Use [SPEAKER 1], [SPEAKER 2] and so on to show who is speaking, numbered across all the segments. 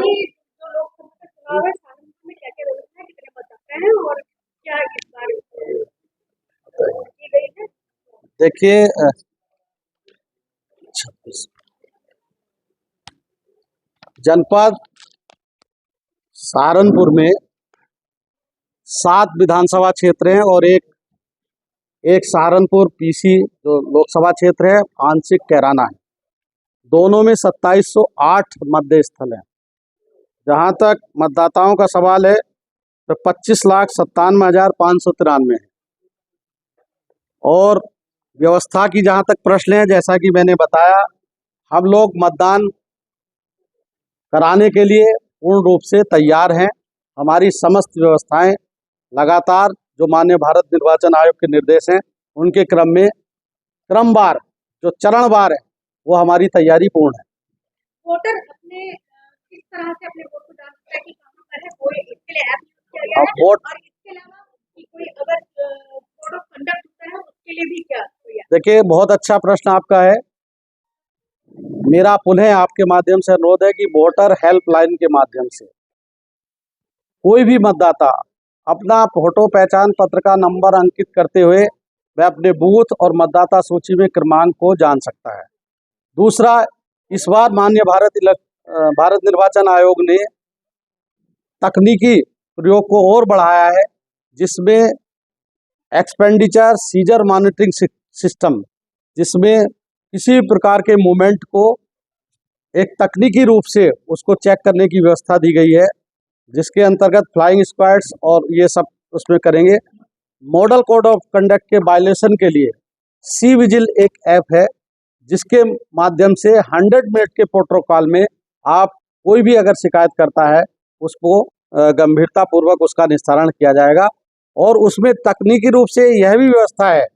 [SPEAKER 1] कि जो लोकसभा का चुनाव है सहारनपुर में क्या-क्या व्यवस्था है, कितने मतदाता हैं और क्या इस बार की गई है?
[SPEAKER 2] देखिए, जनपद सहारनपुर में 7 विधानसभा क्षेत्र हैं और एक सहारनपुर पीसी जो लोकसभा क्षेत्र है, आंशिक कैराना है। दोनों में 2708 मतदेय स्थल हैं। जहाँ तक मतदाताओं का सवाल है तो 25,97,593 है। और व्यवस्था की जहाँ तक प्रश्न है, जैसा कि मैंने बताया, हम लोग मतदान कराने के लिए पूर्ण रूप से तैयार हैं। हमारी समस्त व्यवस्थाएं लगातार जो माननीय भारत निर्वाचन आयोग के निर्देश हैं उनके क्रमवार जो चरणवार है वो हमारी तैयारी पूर्ण है।
[SPEAKER 1] वोटर अपने किस तरह से अपने वोट को जान सकता है कि कहाँ पर है? कोई इसके लिए ऐप यूज किया गया है
[SPEAKER 2] वोट
[SPEAKER 1] और इसके अलावा कि कोई अगर कोड ऑफ कंडक्ट होता है उसके लिए भी क्या कोई है?
[SPEAKER 2] देखिए, बहुत अच्छा प्रश्न आपका है। मेरा पुनः आपके माध्यम से अनुरोध है कि वोटर हेल्पलाइन के माध्यम से कोई भी मतदाता अपना फोटो पहचान पत्र का नंबर अंकित करते हुए वह अपने बूथ और मतदाता सूची में क्रमांक को जान सकता है। दूसरा, इस बार माननीय भारत निर्वाचन आयोग ने तकनीकी प्रयोग को और बढ़ाया है, जिसमें एक्सपेंडिचर सीजर मॉनिटरिंग सिस्टम, जिसमें किसी प्रकार के मूवमेंट को एक तकनीकी रूप से उसको चेक करने की व्यवस्था दी गई है, जिसके अंतर्गत फ्लाइंग स्क्वाड्स और ये सब उसमें करेंगे। मॉडल कोड ऑफ कंडक्ट के वायलेशन के लिए सी विजिल एक ऐप है, जिसके माध्यम से 100 मिनट के प्रोटोकॉल में आप कोई भी अगर शिकायत करता है उसको गंभीरता पूर्वक उसका निस्तारण किया जाएगा। और उसमें तकनीकी रूप से यह भी व्यवस्था है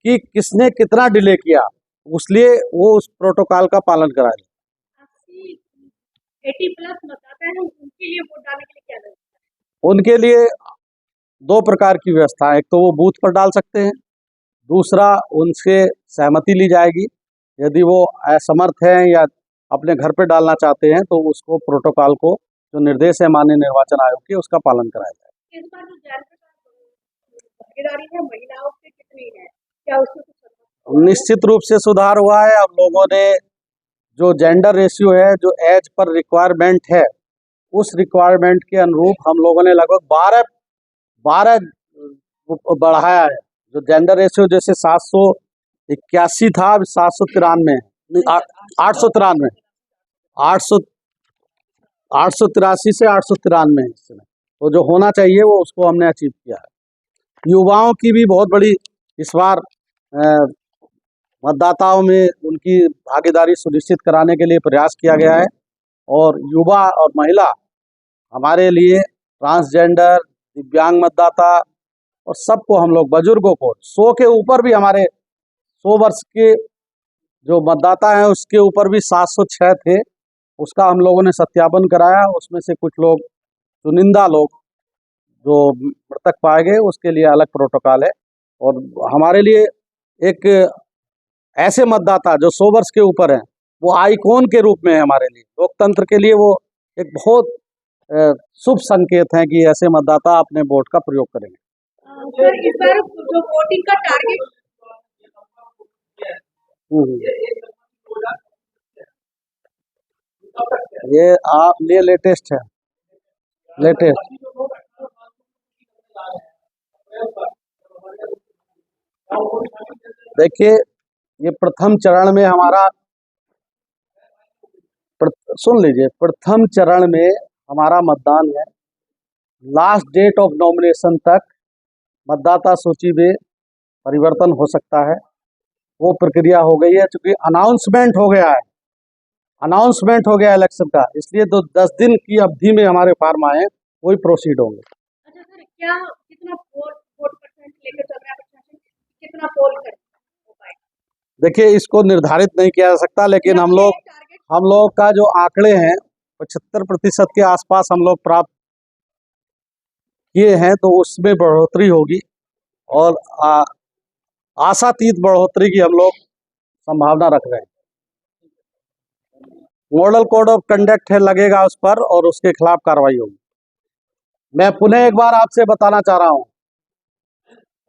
[SPEAKER 2] कि किसने कितना डिले किया, उसलिए वो उस प्रोटोकॉल का पालन कराए।
[SPEAKER 1] 80+ मतदाता है उनके लिए वोट डालने के लिए क्या व्यवस्था है?
[SPEAKER 2] उनके लिए 2 प्रकार की व्यवस्था है। एक तो वो बूथ पर डाल सकते हैं, दूसरा उनसे सहमति ली जाएगी। यदि वो असमर्थ हैं या अपने घर पे डालना चाहते हैं तो उसको प्रोटोकॉल को जो निर्देश है माननीय निर्वाचन आयोग के उसका पालन कराया जाए।
[SPEAKER 1] इस बार जो भागीदारी है महिलाओं की कितनी है? क्या उसमें कुछ
[SPEAKER 2] निश्चित रूप से सुधार हुआ है। हम लोगों ने जो जेंडर रेशियो है, जो एज पर रिक्वायरमेंट है, उस रिक्वायरमेंट के अनुरूप हम लोगों ने लगभग 12 बढ़ाया है। जो जेंडर रेशियो जैसे 781 था, अब 793 नहीं 893 883 से 893 है इस समय। तो जो होना चाहिए वो उसको हमने अचीव किया है। युवाओं की भी बहुत बड़ी इस बार मतदाताओं में उनकी भागीदारी सुनिश्चित कराने के लिए प्रयास किया गया है। और युवा और महिला हमारे लिए, ट्रांसजेंडर, दिव्यांग मतदाता और सबको हम लोग, बुजुर्गों को 100 के ऊपर भी, हमारे 100 वर्ष के जो मतदाता हैं उसके ऊपर भी 706 थे। उसका हम लोगों ने सत्यापन कराया। उसमें से कुछ लोग, चुनिंदा लोग जो मृतक पाए गए, उसके लिए अलग प्रोटोकॉल है। और हमारे लिए एक ऐसे मतदाता जो 100 वर्ष के ऊपर हैं, वो आइकॉन के रूप में है हमारे लिए। लोकतंत्र के लिए वो एक बहुत शुभ संकेत है कि ऐसे मतदाता अपने वोट का प्रयोग करेंगे।
[SPEAKER 1] सर, इस बार जो वोटिंग का टारगेट
[SPEAKER 2] ये लेटेस्ट है, लेटेस्ट। देखिए, ये प्रथम चरण में हमारा, सुन लीजिए, प्रथम चरण में हमारा मतदान है। लास्ट डेट ऑफ नॉमिनेशन तक मतदाता सूची में परिवर्तन हो सकता है। वो प्रक्रिया हो गई है, चूंकि अनाउंसमेंट हो गया इलेक्शन का, इसलिए तो 10 दिन की अवधि में हमारे फार्म आए, वही प्रोसीड होंगे।
[SPEAKER 1] अच्छा सर, क्या कितना वोट परसेंट लेकर चल रहा है प्रशासन? कितना पोल कर हो पाए?
[SPEAKER 2] देखिए, इसको निर्धारित नहीं किया जा सकता, लेकिन हम लोग का जो आंकड़े हैं 75% के आसपास हम लोग प्राप्त किए हैं, तो उसमें बढ़ोतरी होगी और आशातीत बढ़ोतरी की हम लोग संभावना रख रहे हैं। मॉडल कोड ऑफ कंडक्ट है लगेगा उस पर और उसके खिलाफ कार्रवाई होगी। मैं पुनः एक बार आपसे बताना चाह रहा हूँ,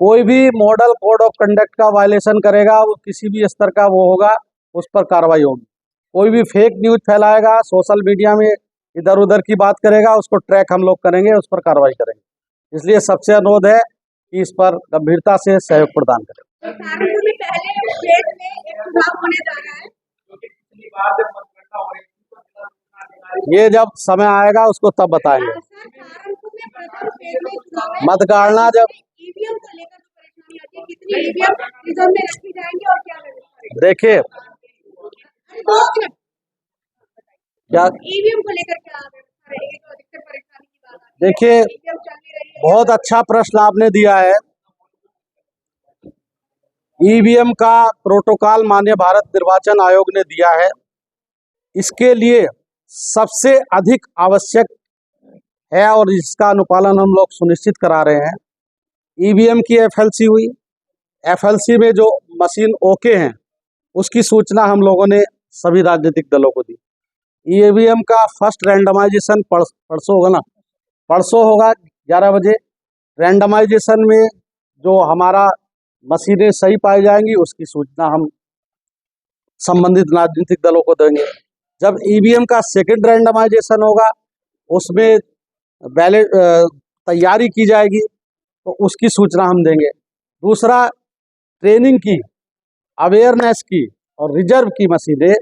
[SPEAKER 2] कोई भी मॉडल कोड ऑफ कंडक्ट का वायलेशन करेगा, वो किसी भी स्तर का वो होगा, उस पर कार्रवाई होगी। कोई भी फेक न्यूज फैलाएगा, सोशल मीडिया में इधर उधर की बात करेगा, उसको ट्रैक हम लोग करेंगे, उस पर कार्रवाई करेंगे। इसलिए सबसे अनुरोध है कि इस पर गंभीरता से सहयोग प्रदान करें।
[SPEAKER 1] तो सहारनपुर में पहले फेज में एक चुनाव होने जा रहा है।
[SPEAKER 2] ये जब समय आएगा उसको तब बताएंगे।
[SPEAKER 1] सर, सहारनपुर में प्रथम फेज में चुनाव है।
[SPEAKER 2] मतगणना जब
[SPEAKER 1] ईवीएम को लेकर जो परेशानी आती है, कितनी ईवीएम रिजर्व में रखी जाएंगी और क्या व्यवस्था रहेगी?
[SPEAKER 2] देखिए क्या
[SPEAKER 1] ईवीएम को लेकर क्या व्यवस्था रहेगी, तो अधिकतर परेशानी की बात आती है।
[SPEAKER 2] देखिए
[SPEAKER 1] ईवीएम चल नहीं रही है।
[SPEAKER 2] बहुत अच्छा प्रश्न आपने दिया है। ईवीएम का प्रोटोकॉल माननीय भारत निर्वाचन आयोग ने दिया है। इसके लिए सबसे अधिक आवश्यक है और इसका अनुपालन हम लोग सुनिश्चित करा रहे हैं। ईवीएम की एफएलसी हुई, एफएलसी में जो मशीन ओके हैं उसकी सूचना हम लोगों ने सभी राजनीतिक दलों को दी। ईवीएम का फर्स्ट रैंडमाइजेशन परसों होगा ना, परसों होगा 11 बजे। रैंडमाइजेशन में जो हमारा मशीनें सही पाई जाएंगी उसकी सूचना हम संबंधित राजनीतिक दलों को देंगे। जब ईवीएम का सेकंड रैंडमाइजेशन होगा उसमें बैलेट तैयारी की जाएगी तो उसकी सूचना हम देंगे। दूसरा, ट्रेनिंग की, अवेयरनेस की और रिजर्व की मशीनें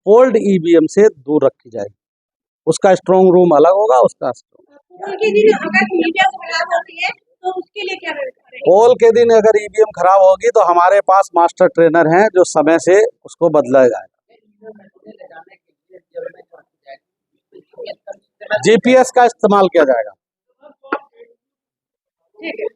[SPEAKER 2] ओल्ड ईवीएम से दूर रखी जाएगी। उसका स्ट्रॉन्ग रूम अलग होगा। उसका
[SPEAKER 1] पोल के दिन अगर ईवीएम खराब होती है तो उसके लिए क्या व्यवस्था रहेगी?
[SPEAKER 2] पोल के दिन अगर ईवीएम खराब होगी तो हमारे पास मास्टर ट्रेनर हैं जो समय से उसको बदला जाएगा। जीपीएस का इस्तेमाल किया जाएगा।
[SPEAKER 1] ठीक है।